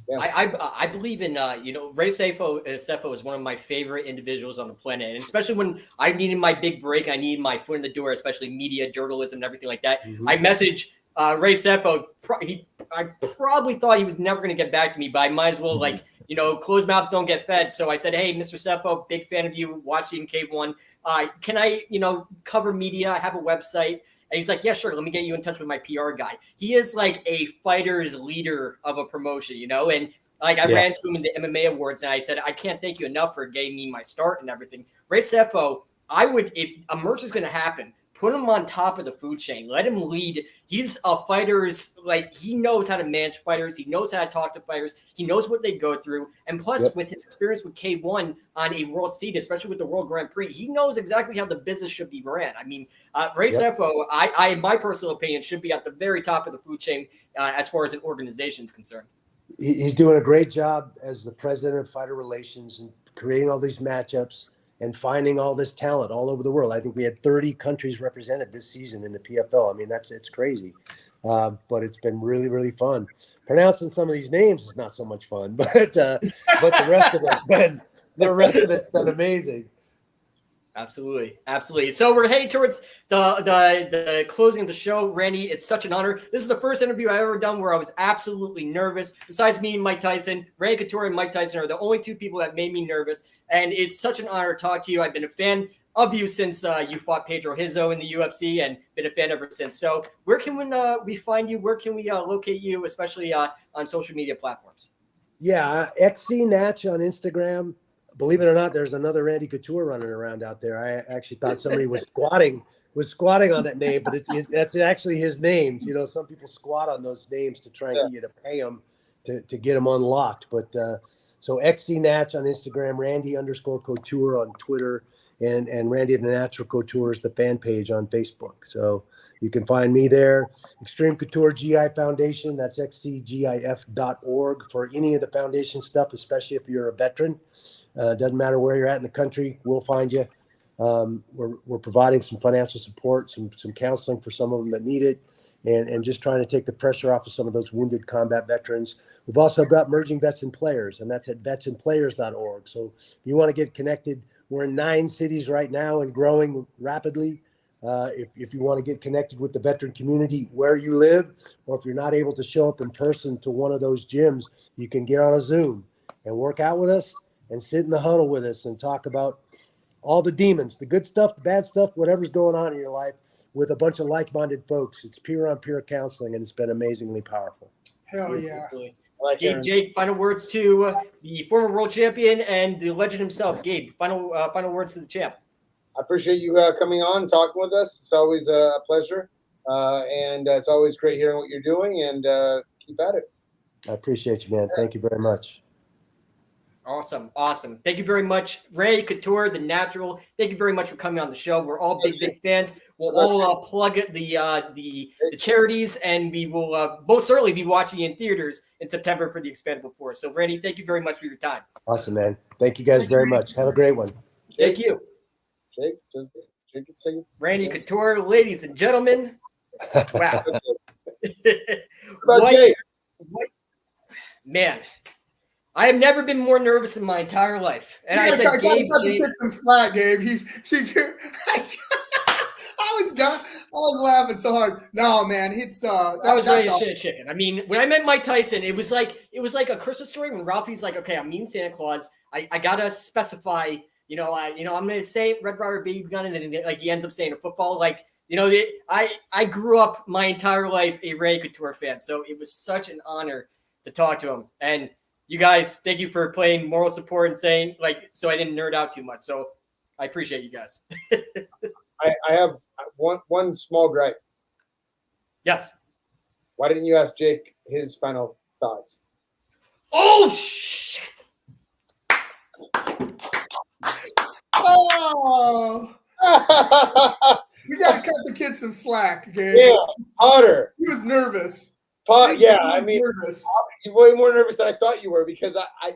Yeah. I believe in Ray Sefo is one of my favorite individuals on the planet, and especially when I needed my big break, I needed my foot in the door, especially media journalism and everything like that. Mhm. I messaged Ray Sefo. I probably thought he was never going to get back to me, but I might as well closed mouths don't get fed. So I said, hey, Mr. Sefo, big fan of you, watching K1. Can I cover media? I have a website. And he's like, yeah, sure. Let me get you in touch with my PR guy. He is like a fighter's leader of a promotion, and like I ran to him in the MMA awards and I said, I can't thank you enough for getting me my start and everything. Ray Sefo, if a merge is going to happen, put him on top of the food chain. Let him lead. He's a fighter's, he knows how to manage fighters. He knows how to talk to fighters. He knows what they go through. And plus, with his experience with K1 on a world seat, especially with the World Grand Prix, he knows exactly how the business should be ran. I mean, Ray Sefo, in my personal opinion, should be at the very top of the food chain as far as an organization is concerned. He's doing a great job as the president of fighter relations and creating all these matchups and finding all this talent all over the world. I think we had 30 countries represented this season in the PFL. I mean, it's crazy. But it's been really, really fun. Pronouncing some of these names is not so much fun, but the rest of it's been amazing. Absolutely. So we're heading towards the closing of the show. Randy, it's such an honor. This is the first interview I've ever done where I was absolutely nervous. Besides me and Mike Tyson, Randy Couture and Mike Tyson are the only two people that made me nervous. And it's such an honor to talk to you. I've been a fan of you since you fought Pedro Hizzo in the UFC and been a fan ever since. So where can we find you? Where can we locate you, especially on social media platforms? Yeah, XC Natch on Instagram. Believe it or not, there's another Randy Couture running around out there. I actually thought somebody was squatting on that name, but that's actually his name. Some people squat on those names to try and get you to pay them to get them unlocked. But so XC Natch on Instagram, Randy_Couture on Twitter, and Randy the Natural Couture is the fan page on Facebook. So you can find me there. Extreme Couture GI Foundation, that's xcgif.org for any of the foundation stuff, especially if you're a veteran. Doesn't matter where you're at in the country, we'll find you. We're providing some financial support, some counseling for some of them that need it, and just trying to take the pressure off of some of those wounded combat veterans. We've also got Merging Vets and Players, and that's at vetsandplayers.org. So if you want to get connected, we're in 9 cities right now and growing rapidly. If you want to get connected with the veteran community where you live, or if you're not able to show up in person to one of those gyms, you can get on a Zoom and work out with us and sit in the huddle with us and talk about all the demons, the good stuff, the bad stuff, whatever's going on in your life with a bunch of like-minded folks. It's peer-on-peer counseling, and it's been amazingly powerful. Hell yeah. Gabe, Jake, final words to the former world champion and the legend himself. Gabe, final words to the champ. I appreciate you coming on and talking with us. It's always a pleasure. And it's always great hearing what you're doing, and keep at it. I appreciate you, man. Thank you very much. Awesome. Thank you very much, Ray Couture, the Natural. Thank you very much for coming on the show. We're all big fans. We'll all plug the charities, and we will most certainly be watching you in theaters in September for the Expendable 4. So, Randy, thank you very much for your time. Awesome, man. Thank you guys very much. Have a great one. Thank you. Jake can sing. Randy Couture, ladies and gentlemen. Wow. About Jake? Man. I have never been more nervous in my entire life. And I said, Gabe, get some slack, Gabe. I was done. I was laughing so hard. No, man, it's I was ready to shit a chicken. I mean, when I met Mike Tyson, it was like a Christmas story when Ralphie's like, okay, I'm meeting Santa Claus. I gotta specify, I'm gonna say Red Ryder Baby Gun, and then like he ends up saying a football. Like, I grew up my entire life a Ray Couture fan, so it was such an honor to talk to him. And you guys, thank you for playing moral support and saying, so I didn't nerd out too much. So I appreciate you guys. I have one small gripe. Yes. Why didn't you ask Jake his final thoughts? Oh shit! Oh, we got to cut the kid some slack, Gabe. Yeah, Potter. He was nervous. Yeah, I mean, nervous. you're way more nervous than I thought you were because I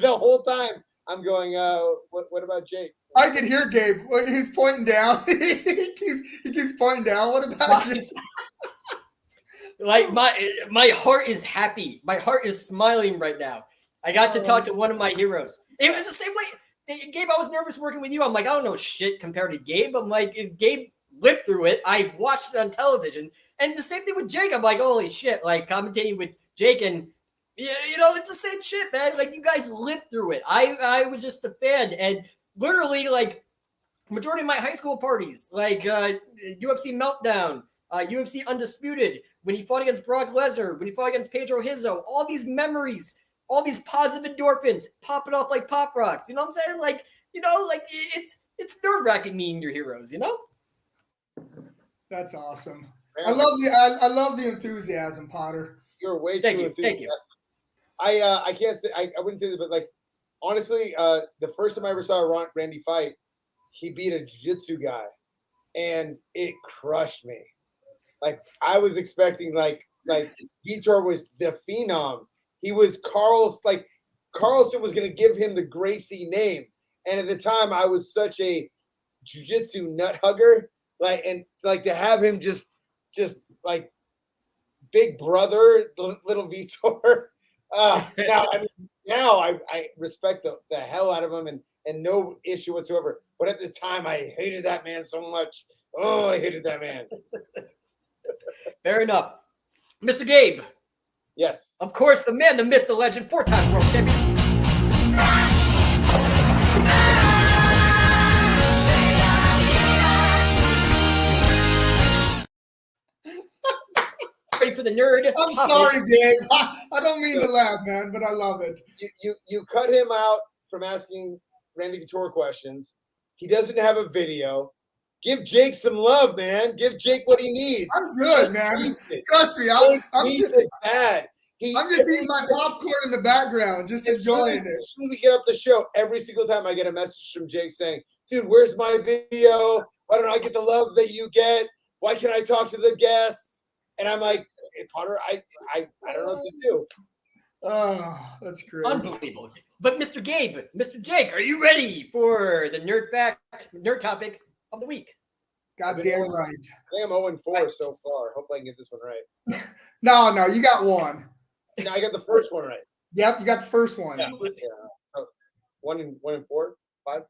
the whole time I'm going, what about Jake? I can hear Gabe. He's pointing down. he keeps pointing down. What about you? Like my heart is happy. My heart is smiling right now. I got to talk to one of my heroes. It was the same way. Gabe, I was nervous working with you. I'm like, I don't know shit compared to Gabe. I'm like, if Gabe lived through it, I watched it on television. And the same thing with Jake. I'm like, holy shit, like commentating with Jake, and it's the same shit, man. Like, you guys lived through it. I was just a fan, and literally, like, majority of my high school parties, like UFC Meltdown, UFC Undisputed, when he fought against Brock Lesnar, when he fought against Pedro Hizzo, all these memories, all these positive endorphins popping off like pop rocks. You know what I'm saying? Like, it's nerve-wracking meeting your heroes, you know? That's awesome. I love the enthusiasm, Potter. You're way too enthusiastic. Thank you. I can't say I wouldn't say this, but like honestly, the first time I ever saw Randy fight, he beat a jiu-jitsu guy, and it crushed me. Like I was expecting like Vitor was the phenom. He was Carlson was going to give him the Gracie name, and at the time I was such a jiu-jitsu nut hugger, and to have him just like big brother, little Vitor. Now I respect the hell out of him and no issue whatsoever. But at the time, I hated that man so much. Oh, I hated that man. Fair enough. Mr. Gabe. Yes. Of course, the man, the myth, the legend, 4-time world champion. Ready for the nerd? I'm sorry, Gabe. I don't mean to laugh, man, but I love it. You cut him out from asking Randy Couture questions. He doesn't have a video. Give Jake some love, man. Give Jake what he needs. I'm good, man. Trust me. I'm just eating my popcorn in the background, just enjoying it. As soon as we get up the show, every single time I get a message from Jake saying, dude, where's my video? Why don't I get the love that you get? Why can't I talk to the guests? And I'm like, hey, Potter, I don't know what to do. Oh, that's great. Unbelievable. But Mr. Gabe, Mr. Jake, are you ready for the nerd topic of the week? Goddamn right. I am 0-4 so far. Hopefully I can get this one right. No, you got one. No, I got the first one right. Yep, you got the first one. Yeah. So 1 and 4, 5.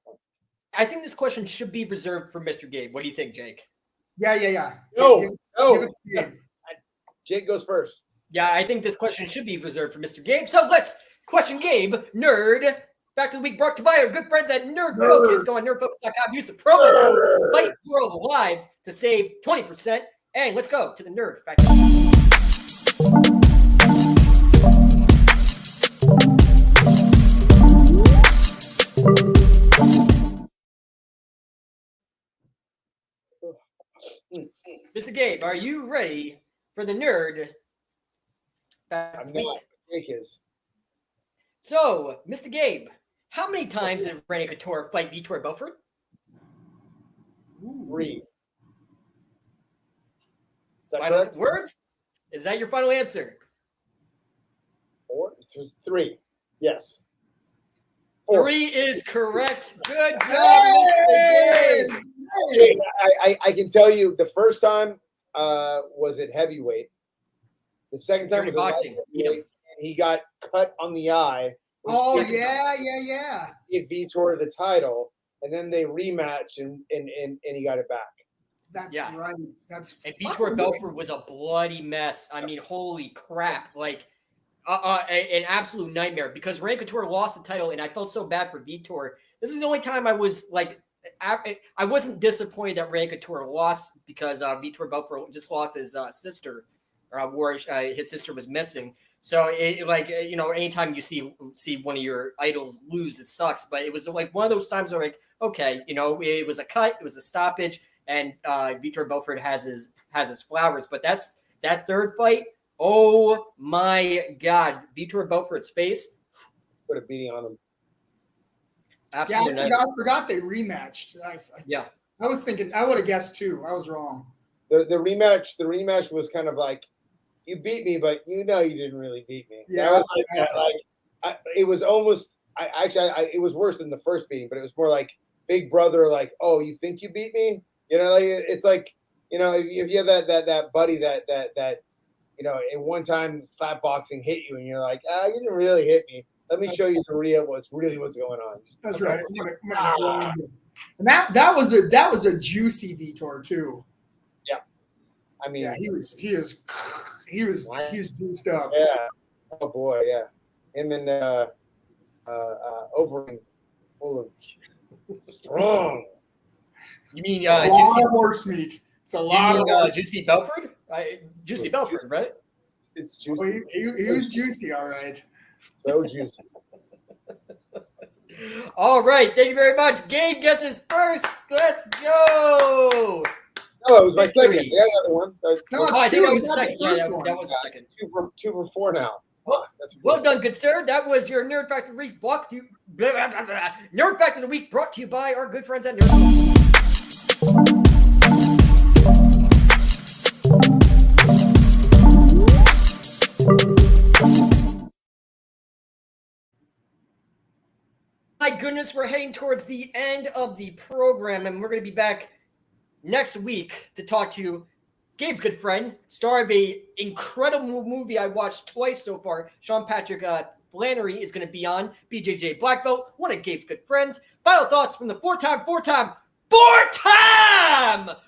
I think this question should be reserved for Mr. Gabe. What do you think, Jake? Yeah. No. Give it to Gabe. Jake goes first. Yeah, I think this question should be reserved for Mr. Gabe. So let's question Gabe, nerd. Back to the week brought to you by our good friends at Nerd Focus. Go on nerdfocus.com. Use the promo code FIGHTWORLD Live to save 20%. And let's go to the nerd. Back Mr. Gabe, are you ready for the nerd? I'm not. Jake is. So, Mr. Gabe, how many times did Randy Couture fight Vitor Belfort? 3. Is that Final correct? words? Is that your final answer? 4? 3. Yes. 4. 3 is correct. Good job, Hey! Mr. Gabe. Jake, I can tell you the first time was at heavyweight. The second time was boxing. at lightweight, and he got cut on the eye. Oh, yeah. Give Vitor the title, and then they rematched, and he got it back. That's Yeah. right. That's And Vitor Belfort was a bloody mess. I mean, holy crap. Like, an absolute nightmare because Randy Couture lost the title, and I felt so bad for Vitor. This is the only time I was like, I wasn't disappointed that Randy Couture lost because Vitor Belfort just lost his sister, where his sister was missing. So anytime you see one of your idols lose, it sucks. But it was like one of those times where like, okay, it was a cut, it was a stoppage, and Vitor Belfort has his flowers. But that third fight, Oh my God, Vitor Belfort's face. Put a beating on him. Absolutely. Yeah, I forgot they rematched. Yeah. I was thinking I would have guessed 2. I was wrong. The rematch was kind of like, you beat me, but you know you didn't really beat me. Yeah, That was it was almost. It was worse than the first beating, but it was more like big brother, like, oh, you think you beat me? You know, like it's like, you know, if you have that buddy that you know, at one time slap boxing hit you, and you're like, you didn't really hit me. Let me show you the real what's going on. That's right. And that was a juicy Vitor too. Yeah, I mean, yeah, he was juiced up. Yeah. Oh boy, yeah. Him and Overeem, full of strong. You mean a lot of horse meat? It's a lot of Juicy Belford? Juicy Belford, right? It's juicy. He was juicy, all right. So juicy. All right, thank you very much. Gabe gets his first. Let's go. No, it was my second. I got another one. No, I think that was the That's second. the Yeah, first that one. was the second. Two for 4 now. Well done, good sir. That was your Nerd Fact of the Week. Nerd Fact of the Week brought to you by our good friends at Nerd. My goodness, we're heading towards the end of the program, and we're going to be back next week to talk to Gabe's good friend, star of a incredible movie I watched twice so far. Sean Patrick Flannery is going to be on. BJJ Black Belt, one of Gabe's good friends. Final thoughts from the four-time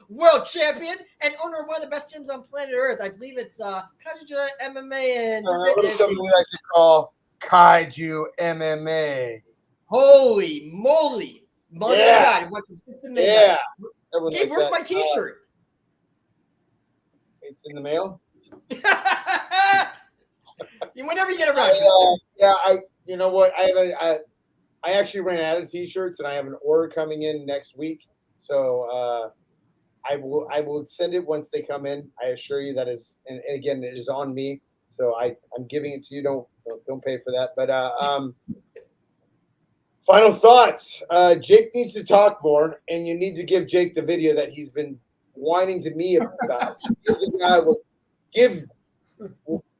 world champion and owner of one of the best gyms on planet Earth. I believe it's Couture MMA and fitness. Something we like to call Kaiju MMA. Holy moly! Mother Yeah. God, it went from 6 to midnight. Everyone Gabe, likes where's that. my T-shirt? It's in the mail. Whenever you get around to it. You know what? I actually ran out of T-shirts, and I have an order coming in next week. So I will send it once they come in. I assure you that is, and again, it is on me. So I'm giving it to you. Don't pay for that. But final thoughts. Jake needs to talk more, and you need to give Jake the video that he's been whining to me about. Give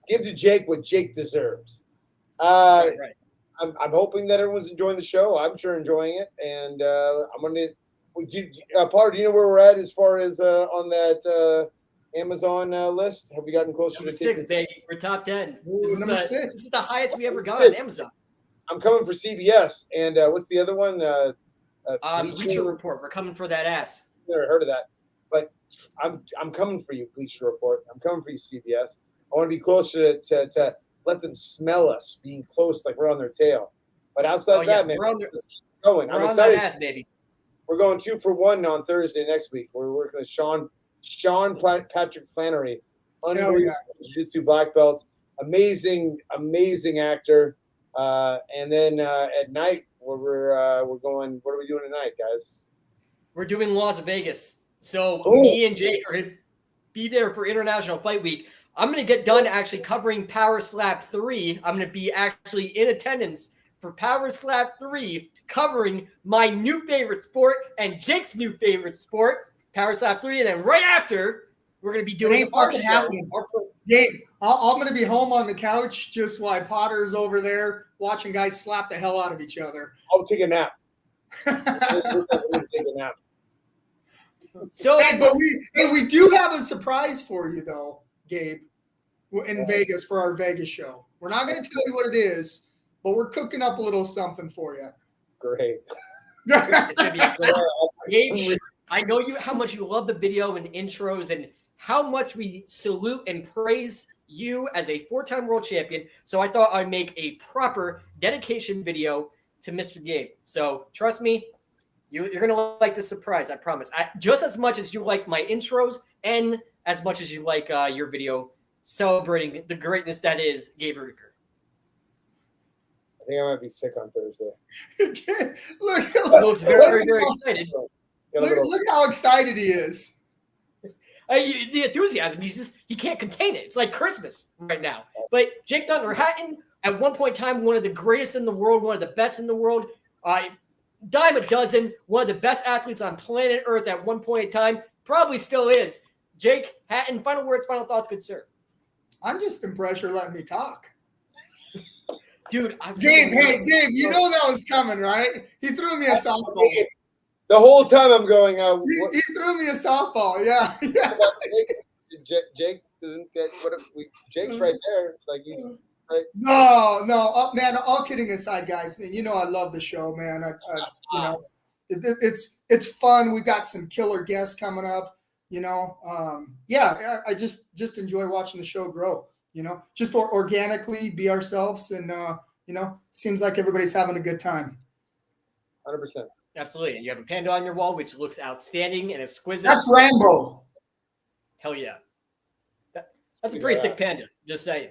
to Jake what Jake deserves. Right. I'm hoping that everyone's enjoying the show. I'm sure enjoying it, and I'm gonna. Potter, do you know where we're at as far as on that Amazon list? Have we gotten closer Number to 6, baby. We're top 10. Number 6. This is the highest we ever got on Amazon. I'm coming for CBS, and what's the other one? Bleacher Report. We're coming for that ass. Never heard of that, but I'm coming for you, Bleacher Report. I'm coming for you, CBS. I want to be closer to let them smell us being close, like we're on their tail. But outside that, man, let's keep going. I'm excited. That ass, baby. We're going 2 for 1 on Thursday next week. We're working with Sean Patrick Flannery, unbelievable jiu-jitsu black belt, amazing actor. And then at night, we're going. What are we doing tonight, guys? We're doing Las Vegas. So me and Jake are going to be there for International Fight Week. I'm going to get done actually covering Power Slap 3. I'm going to be actually in attendance for Power Slap 3, covering my new favorite sport and Jake's new favorite sport, Power Slap 3. And then right after, we're going to be doing our show. Gabe, I'm going to be home on the couch just while Potter's over there watching guys slap the hell out of each other. I'll take a nap. Let's take a nap. So, but we do have a surprise for you, though, Gabe, in Vegas for our Vegas show. We're not going to tell you what it is, but we're cooking up a little something for you. Great. It's gonna be great. Gabe, I know how much you love the video and intros and how much we salute and praise you as a 4-time world champion. So I thought I'd make a proper dedication video to Mr. Gabe. So trust me, you're going to like the surprise, I promise. Just as much as you like my intros and as much as you like your video celebrating the greatness that is Gabe Rudiger. I think I might be sick on Thursday. Look, very, very excited. Look how excited he is. The enthusiasm, he can't contain it. It's like Christmas right now. It's like Jake Thunder Hatton, at one point in time, one of the greatest in the world, one of the best in the world. Dime a dozen, one of the best athletes on planet Earth at one point in time, probably still is. Jake Hatton, final words, final thoughts, good sir. I'm just impressed you're letting me talk. Dude, Gabe, Gabe, you know that was coming, right? He threw me a softball. The whole time I'm going, he threw me a softball. Yeah. Jake doesn't get what if Jake's right there. Like he's right. No, man. All kidding aside, guys. Man, you know I love the show, man. You know, it's fun. We got some killer guests coming up. You know, I just enjoy watching the show grow. You know, just organically be ourselves, and you know, seems like everybody's having a good time. 100%. Absolutely. And you have a panda on your wall, which looks outstanding and exquisite. That's Rambo. Hell yeah. That's a pretty sick panda. Just saying.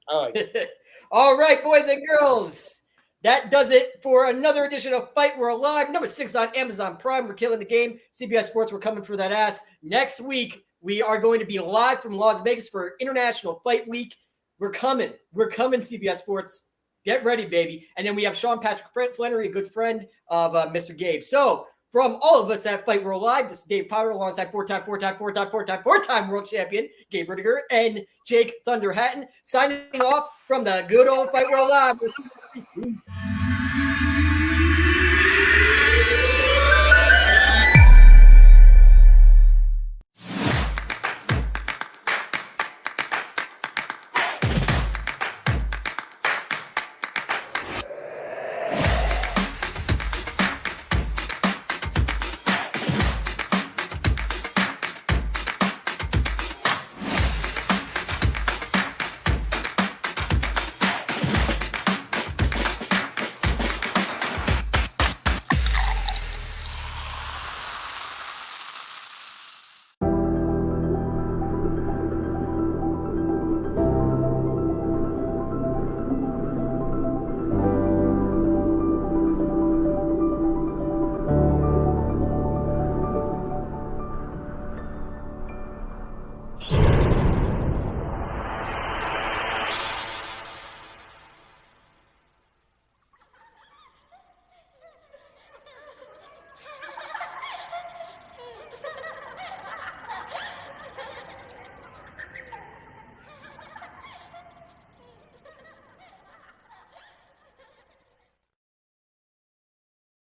I like it. All right, boys and girls. That does it for another edition of Fight World Live. Number 6 on Amazon Prime. We're killing the game. CBS Sports, we're coming for that ass. Next week, we are going to be live from Las Vegas for International Fight Week. We're coming. We're coming, CBS Sports. Get ready, baby. And then we have Sean Patrick Flannery, a good friend of Mr. Gabe. So from all of us at Fight World Live, this is Dave Power alongside four-time world champion Gabe Rittiger and Jake Thunder Hatton signing off from the good old Fight World Live.